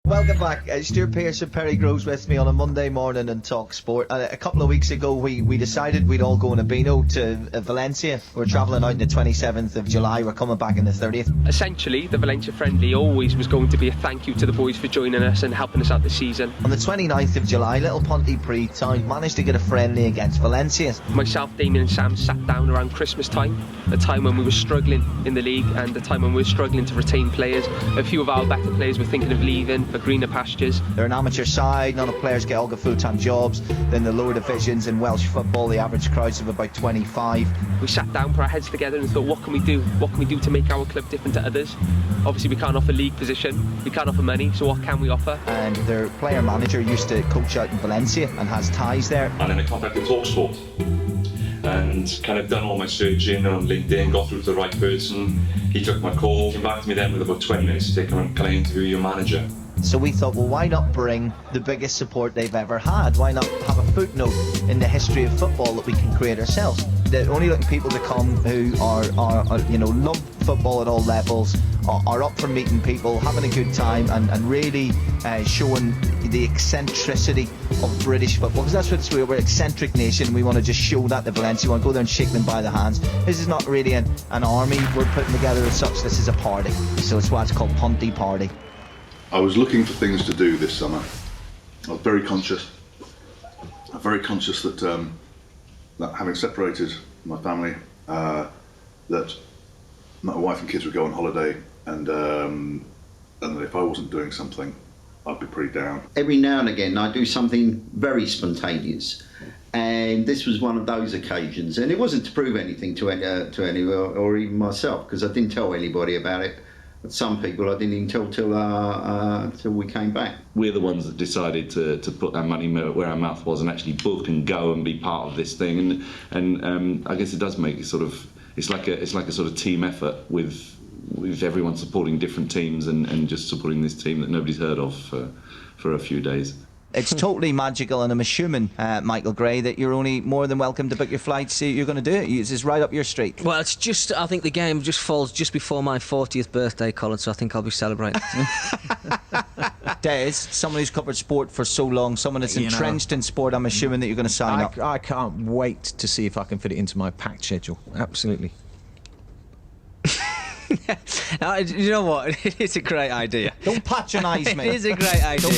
Welcome back. Stuart Pearce and Perry Groves with me on a Monday morning on talkSPORT. A couple of weeks ago we decided we'd all go in a Beano to Valencia. We're travelling out on the 27th of July. We're coming back on the 30th. Essentially, the Valencia friendly always was going to be a thank you to the boys for joining us and helping us out this season. On the 29th of July, little Pontypridd Town managed to get a friendly against Valencia. Myself, Damien and Sam sat down around Christmas time, a time when we were struggling in the league and a time when we were struggling to retain players. A few of our better players were thinking of leaving for greener pastures. They're an amateur side, none of the players get all the full-time jobs. Then the lower divisions in Welsh Football, the average crowds of about 25. We sat down, put our heads together and thought, what can we do? What can we do to make our club different to others? Obviously we can't offer league position, we can't offer money, so what can we offer? And their player manager used to coach out in Valencia and has ties there. And then I contacted talkSPORT and kind of done all my searching on LinkedIn, got through to the right person. He took my call, came back to me then with about 20 minutes to say, can I interview your manager? So we thought, well, why not bring the biggest support they've ever had? Why not have a footnote in the history of football that we can create ourselves? They're only looking people to come who are love football at all levels, are up for meeting people, having a good time, and really showing the eccentricity of British football. Because that's what it's, we're an eccentric nation. We want to just show that to Valencia. We want to go there and shake them by the hands. This is not really an army we're putting together as such. This is a party. So it's why it's called Ponty Party. I was looking for things to do this summer. I was very conscious that having separated my family, that my wife and kids would go on holiday, and that if I wasn't doing something, I'd be pretty down. Every now and again I do something very spontaneous, and this was one of those occasions, and it wasn't to prove anything to anyone or even myself, because I didn't tell anybody about it. Some people I didn't even tell till we came back. We're the ones that decided to put our money where our mouth was and actually book and go and be part of this thing. And I guess it does make it sort of, it's like a sort of team effort with everyone supporting different teams and just supporting this team that nobody's heard of for a few days. It's totally magical, and I'm assuming, Michael Gray, that you're only more than welcome to book your flights. You're going to do it. It's just right up your street. Well, it's just, I think the game just falls just before my 40th birthday, Colin, so I think I'll be celebrating. Des, someone who's covered sport for so long, someone that's entrenched in sport, I'm assuming that you're going to sign up. I can't wait to see if I can fit it into my packed schedule. Absolutely. You know what? It's a great idea. Don't patronise me. It is a great idea.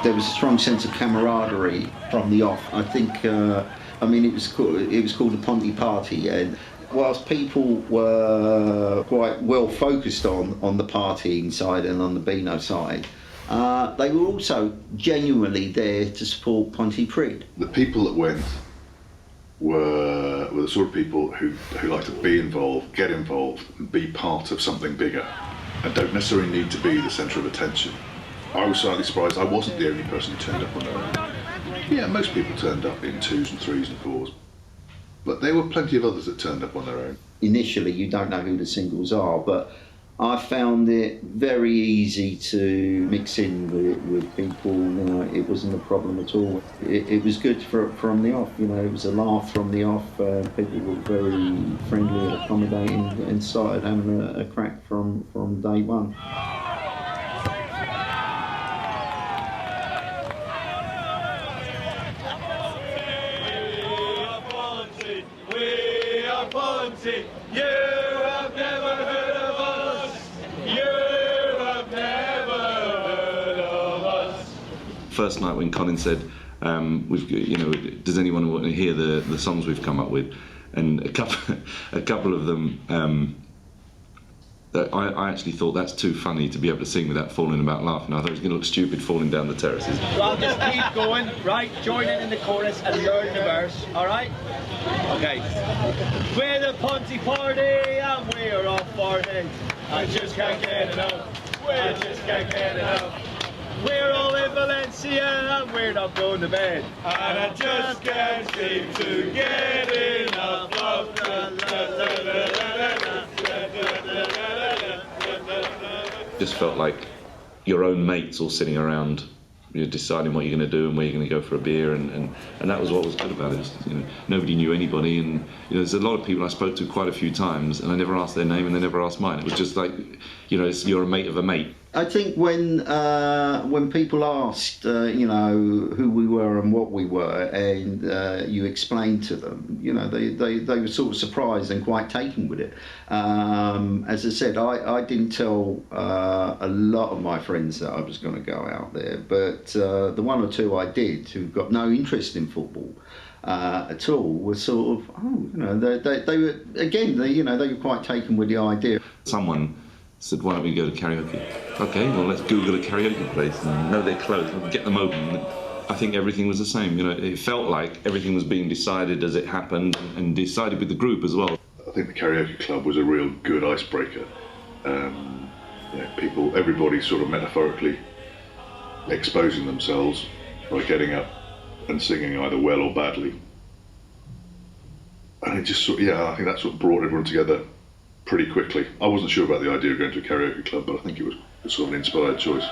There was a strong sense of camaraderie from the off. I think, it was called the Ponty Party, and whilst people were quite well focused on the partying side and on the Beano side, they were also genuinely there to support Pontypridd. The people that went were the sort of people who like to be involved, get involved, and be part of something bigger, and don't necessarily need to be the centre of attention. I was slightly surprised I wasn't the only person who turned up on their own. Yeah, most people turned up in 2s and 3s and 4s, but there were plenty of others that turned up on their own. Initially, you don't know who the singles are, but I found it very easy to mix in with people. It wasn't a problem at all. It was good from the off. It was a laugh from the off. People were very friendly and accommodating, and started having a crack from day one. Ponty, you have never heard of us. You have never heard of us. First night when Colin said, does anyone want to hear the songs we've come up with? and a couple of them. I actually thought that's too funny to be able to sing without falling about laughing. I thought it was going to look stupid falling down the terraces. Well, just keep going, right? Join in the chorus and learn the verse, all right? Okay. We're the Ponty party and we're all farting. I just can't get enough. I just can't get enough. We're all in Valencia and we're not going to bed. And I just can't seem to get enough of Just felt like your own mates all sitting around, deciding what you're going to do and where you're going to go for a beer, and that was what was good about it. Was, nobody knew anybody, and there's a lot of people I spoke to quite a few times, and I never asked their name and they never asked mine. It was just like, you're a mate of a mate. I think when people asked, who we were and what we were, and you explained to them, they were sort of surprised and quite taken with it. As I said, I didn't tell a lot of my friends that I was going to go out there, but the one or two I did who got no interest in football at all were sort of, they were, again, they were quite taken with the idea. Someone said, why don't we go to karaoke? Okay, well, let's Google a karaoke place and know their clothes, get them open. I think everything was the same. It felt like everything was being decided as it happened, and decided with the group as well. I think the karaoke club was a real good icebreaker. Everybody sort of metaphorically exposing themselves by getting up and singing either well or badly. And it just I think that sort of brought everyone together pretty quickly. I wasn't sure about the idea of going to a karaoke club, but I think it was sort of an inspired choice.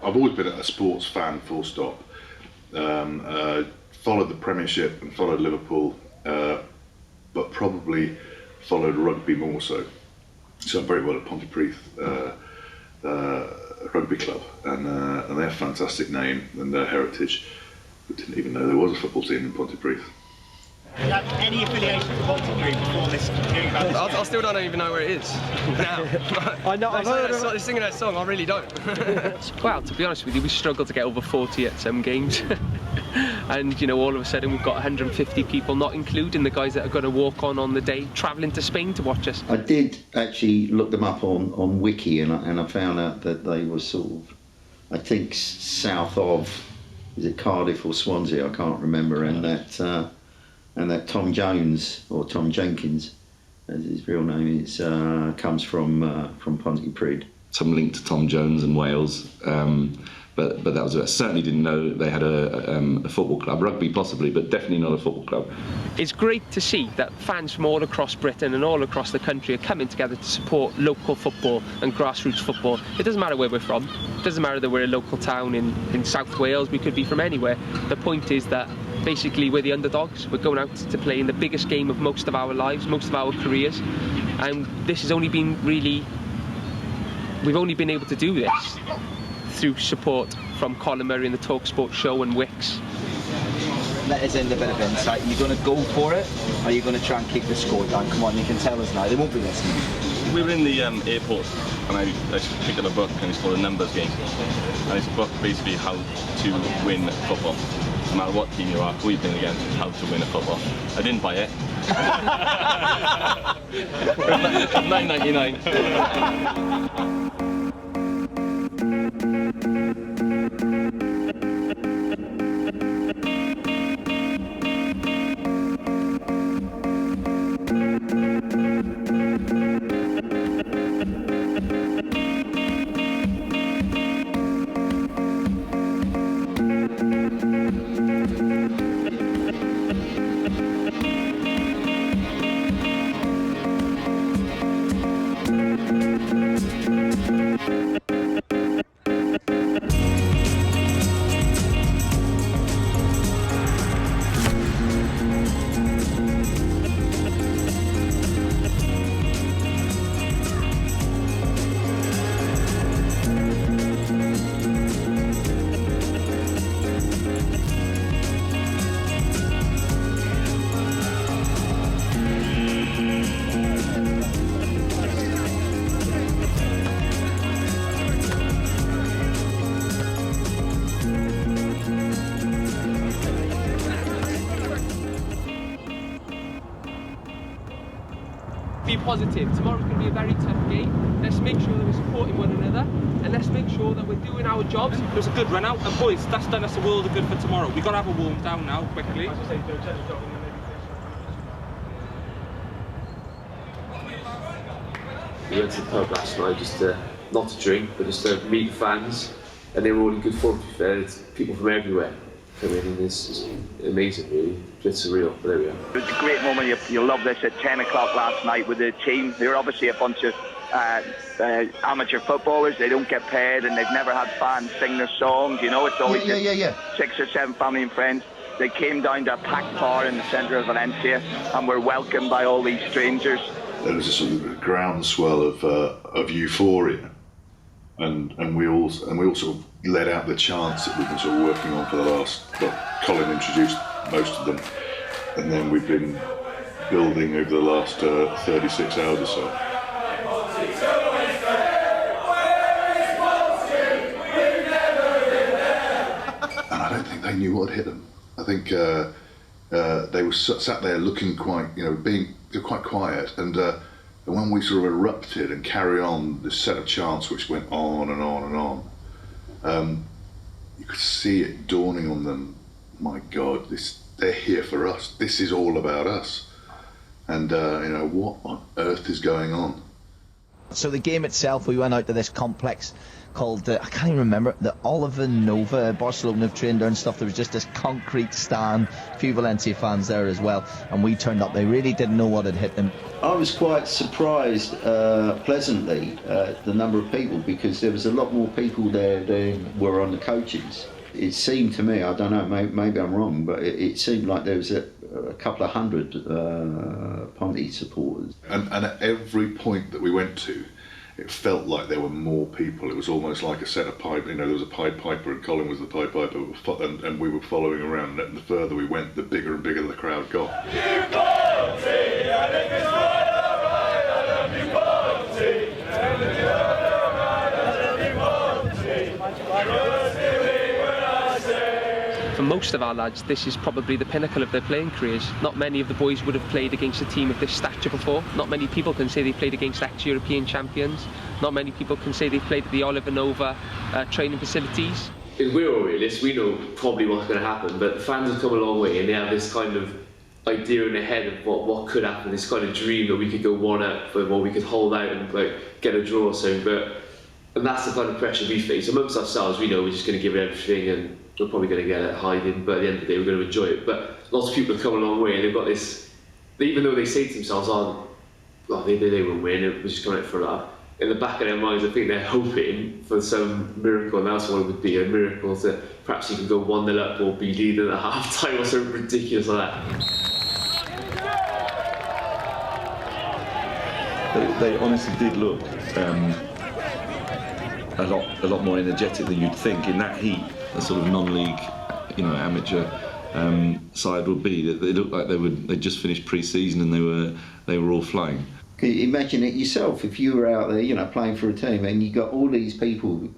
I've always been a sports fan, full stop. Followed the Premiership and followed Liverpool, but probably followed rugby more so. So I'm very well at Pontypridd Rugby Club, and they have a fantastic name and their heritage. I didn't even know there was a football team in Pontypridd. Any affiliation with Pontypridd before this? I still don't even know where it is now. I know. I've heard of singing that song. I really don't. Well, to be honest with you, we struggled to get over 40 at some games, and all of a sudden we've got 150 people, not including the guys that are going to walk on the day, travelling to Spain to watch us. I did actually look them up on Wiki, and I found out that they were sort of, I think, south of, is it Cardiff or Swansea? I can't remember, and that Tom Jones, or Tom Jenkins, as his real name is, comes from Pontypridd. Some link to Tom Jones and Wales, but that was it. I certainly didn't know they had a football club, rugby possibly, but definitely not a football club. It's great to see that fans from all across Britain and all across the country are coming together to support local football and grassroots football. It doesn't matter where we're from. It doesn't matter that we're a local town in South Wales. We could be from anywhere. The point is that basically we're the underdogs. We're going out to play in the biggest game of most of our lives, most of our careers, and this has only been we've only been able to do this through support from Colin Murray and the talkSPORT show and Wix. Let us in a bit of insight. Are you going to go for it, or are you going to try and keep the score down? Come on, you can tell us now. They won't be listening. We were in the airport, and I picked up a book, and it's called A Numbers Game. And it's a book basically how to win football. No matter what team you are, who you're playing against, how to win a football. I didn't buy it. $9.99. positive. Tomorrow's going to be a very tough game. Let's make sure that we're supporting one another, and let's make sure that we're doing our jobs. It was a good run out, and boys, that's done us a world of good for tomorrow. We've got to have a warm down now, quickly. We went to the pub last night just to, not to drink, but just to meet fans, and they were all in good form, to be fair. It's people from everywhere coming in. It's amazing, really. It's surreal, but there we are. It was a great moment. You'll love this at 10 o'clock last night with the team. They were obviously a bunch of amateur footballers. They don't get paid, and they've never had fans sing their songs. You know, it's always 6 or 7 family and friends. They came down to a packed bar in the centre of Valencia and were welcomed by all these strangers. There was a sort of groundswell of euphoria, and we all sort of let out the chants that we've been sort of working on for the last. Well, Colin introduced most of them, and then we've been building over the last 36 hours or so. And I don't think they knew what had hit them. I think they were sat there looking quite, they're quite quiet, and when we sort of erupted and carried on this set of chants which went on and on and on, you could see it dawning on them, my God, they're here for us. This is all about us. And what on earth is going on? So the game itself, we went out to this complex called, I can't even remember, the Oliva Nova. Barcelona have trained there and stuff. There was just this concrete stand, a few Valencia fans there as well, and we turned up. They really didn't know what had hit them. I was quite surprised, pleasantly, the number of people, because there was a lot more people there than were on the coaches. It seemed to me, I don't know, maybe I'm wrong, but it seemed like there was a couple of hundred Ponty supporters. And at every point that we went to, it felt like there were more people. It was almost like a set of pipe. There was a Pied Piper, and Colin was the Pied Piper, and we were following around. And the further we went, the bigger and bigger the crowd got. For most of our lads, this is probably the pinnacle of their playing careers. Not many of the boys would have played against a team of this stature before. Not many people can say they played against ex-European champions. Not many people can say they played at the Oliva Nova training facilities. We're all realists, we know probably what's going to happen, but the fans have come a long way, and they have this kind of idea in their head of what could happen, this kind of dream that we could go 1-up, or we could hold out and get a draw or something. And that's the kind of pressure we face. Amongst ourselves, we know we're just going to give it everything, and we're probably going to get it hiding, but at the end of the day, we're going to enjoy it. But lots of people have come a long way, and they've got this, even though they say to themselves, they won't win, it was just coming out for a laugh. In the back of their minds, I think they're hoping for some miracle, and that's what it would be, a miracle to perhaps you can go 1-0 up or be leading at half time or something ridiculous like that. They honestly did look a lot more energetic than you'd think in that heat. A sort of non-league, amateur side would be. They looked like they'd just finished pre-season and they were all flying. Can you imagine it yourself if you were out there, playing for a team, and you got all these people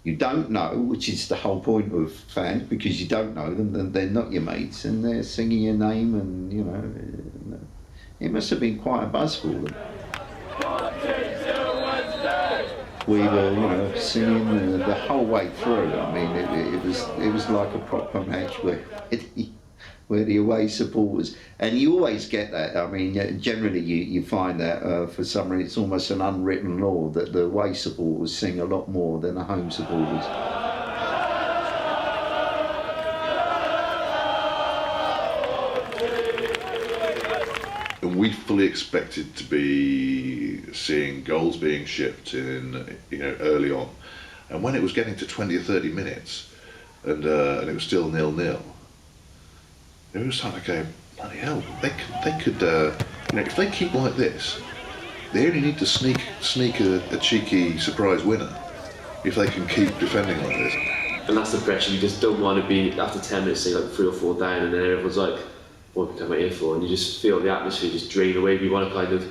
you don't know, which is the whole point of fans, because you don't know them, then they're not your mates, and they're singing your name, and it must have been quite a buzz for them. We were, singing the whole way through. I mean, it was like a proper match where the away supporters, and you always get that. I mean, generally you find that for some reason it's almost an unwritten law that the away supporters sing a lot more than the home supporters. And we fully expected to be seeing goals being shipped in, early on, and when it was getting to 20 or 30 minutes, and it was still 0-0, it was like, okay, bloody hell, they could, if they keep like this, they only need to sneak a cheeky surprise winner if they can keep defending like this. And that's the pressure. You just don't want to be after 10 minutes, say 3 or 4 down, and then everyone's like, what we come out here for? And you just feel the atmosphere just drain away. We want to kind of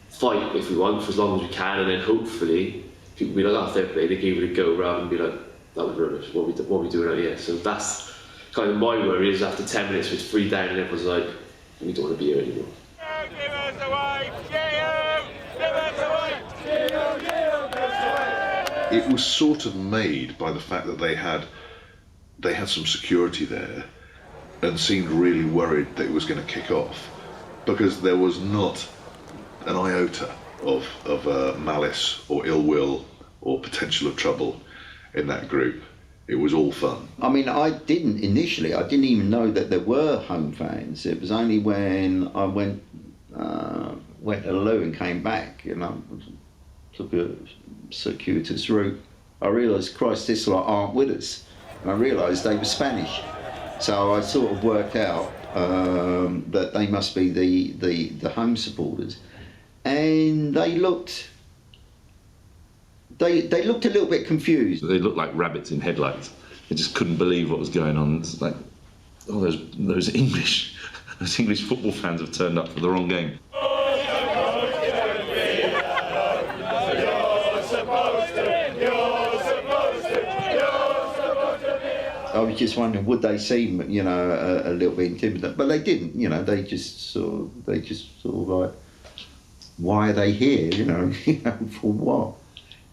fight if we want for as long as we can, and then hopefully people will be like, fair play, they gave it a go, rather than be like, that was rubbish, what are we doing out here? So that's kind of my worry, is after 10 minutes with 3 down and everyone's like, we don't want to be here anymore. Give us away, it was sort of made by the fact that they had some security there and seemed really worried that it was going to kick off, because there was not an iota of malice or ill will or potential of trouble in that group. It was all fun. I mean, I didn't even know that there were home fans. It was only when I went to the loo and came back, you know, took a circuitous route, I realised, Christ, this lot aren't with us. And I realised they were Spanish. So I sort of worked out that they must be the home supporters. And they looked a little bit confused. They looked like rabbits in headlights. They just couldn't believe what was going on. It's like, oh, those English football fans have turned up for the wrong game. I was just wondering, would they seem, you know, a little bit intimidating? But they didn't. You know, they just sort of like, why are they here? You know, for what?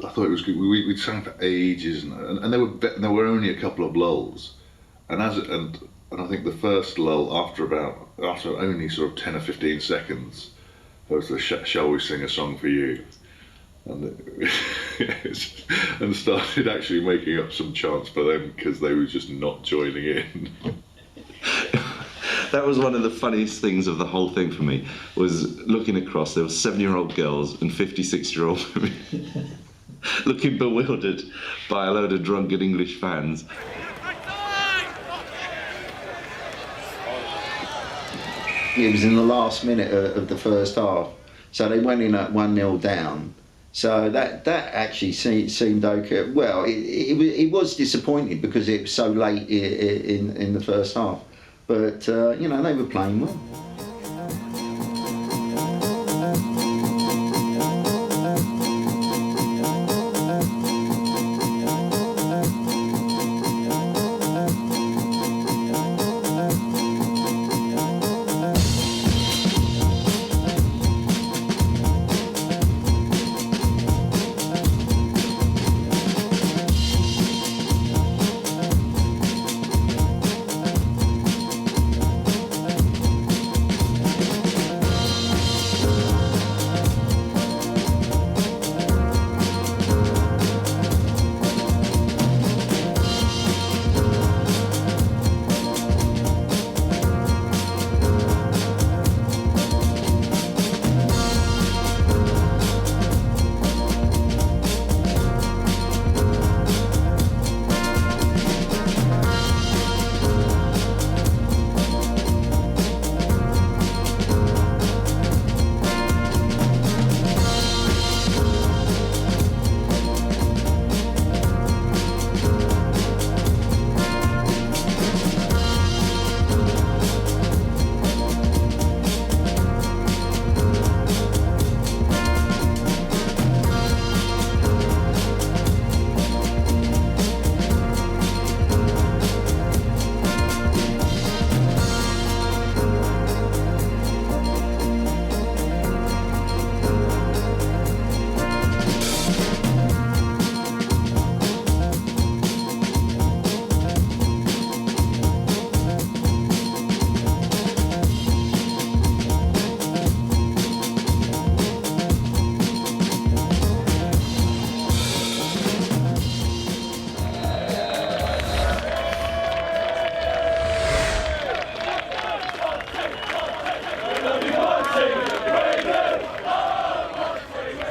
I thought it was good. We sang for ages, and there were only a couple of lulls, and I think the first lull after only sort of 10 or 15 seconds, there was the "Shall we sing a song for you?" and started actually making up some chants for them because they were just not joining in. That was one of the funniest things of the whole thing for me, was looking across. There were 7-year-old girls and 56-year-old women looking bewildered by a load of drunken English fans. It was in the last minute of the first half, so they went in at 1-0 down. So that actually seemed okay. Well, it was disappointing because it was so late in the first half, but you know, they were playing well.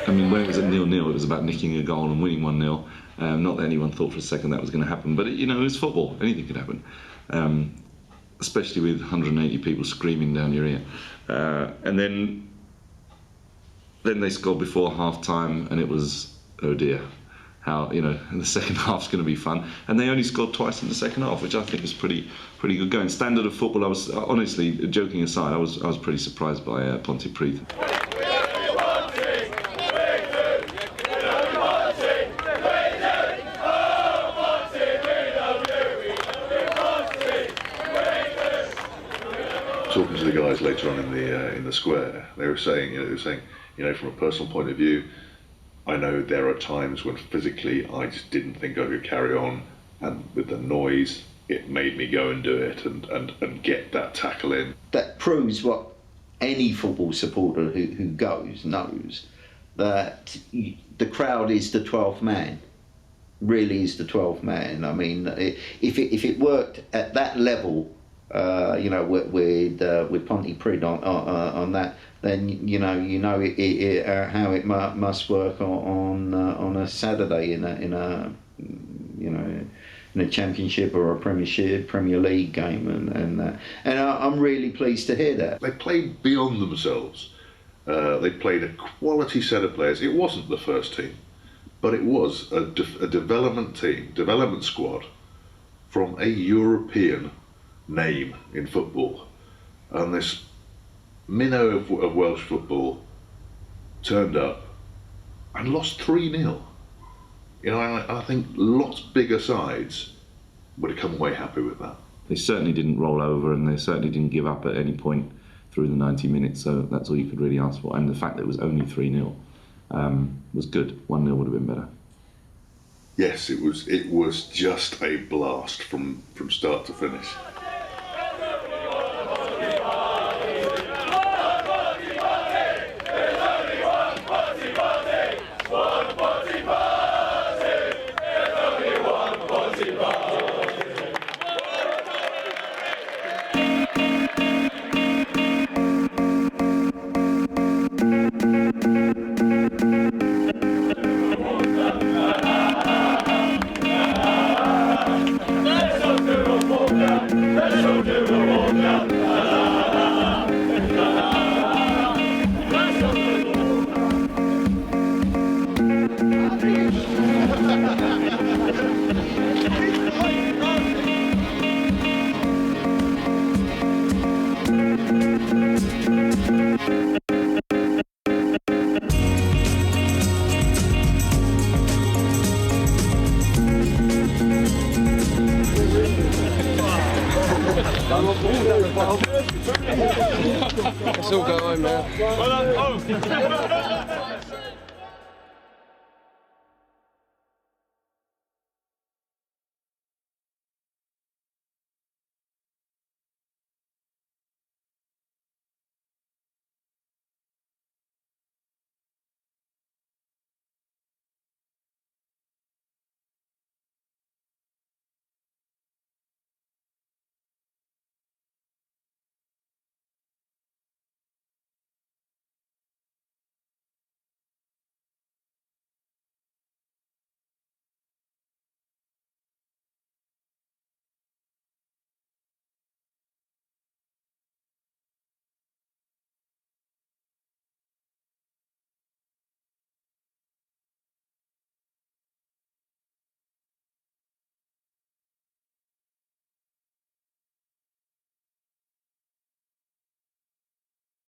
I mean, when it was at 0-0, it was about nicking a goal and winning 1-0. Not that anyone thought for a second that was going to happen, but you know, it was football. Anything could happen, especially with 180 people screaming down your ear. And then they scored before half-time, and it was, oh dear, how, you know, the second half's going to be fun. And they only scored twice in the second half, which I think was pretty good going. Standard of football, I was honestly, joking aside, I was pretty surprised by Pontypridd. Talking to the guys later on in the square, they were saying, from a personal point of view, I know there are times when physically I just didn't think I could carry on, and with the noise, it made me go and do it and get that tackle in. That proves what any football supporter who goes knows, that the crowd is the 12th man. Really is the 12th man. I mean, if it worked at that level, you know, with Pontypridd on that, then you know how it must work on a Saturday in a you know, in a Championship or a Premiership, Premier League game, and I'm really pleased to hear that. They played beyond themselves. They played a quality set of players. It wasn't the first team, but it was a development team, development squad from a European name in football. And this minnow of Welsh football turned up and lost 3-0. You know, I think lots bigger sides would have come away happy with that. They certainly didn't roll over, and they certainly didn't give up at any point through the 90 minutes, so that's all you could really ask for. And the fact that it was only 3-0 was good. 1-0 would have been better. Yes, it was just a blast from start to finish. It's all going, man.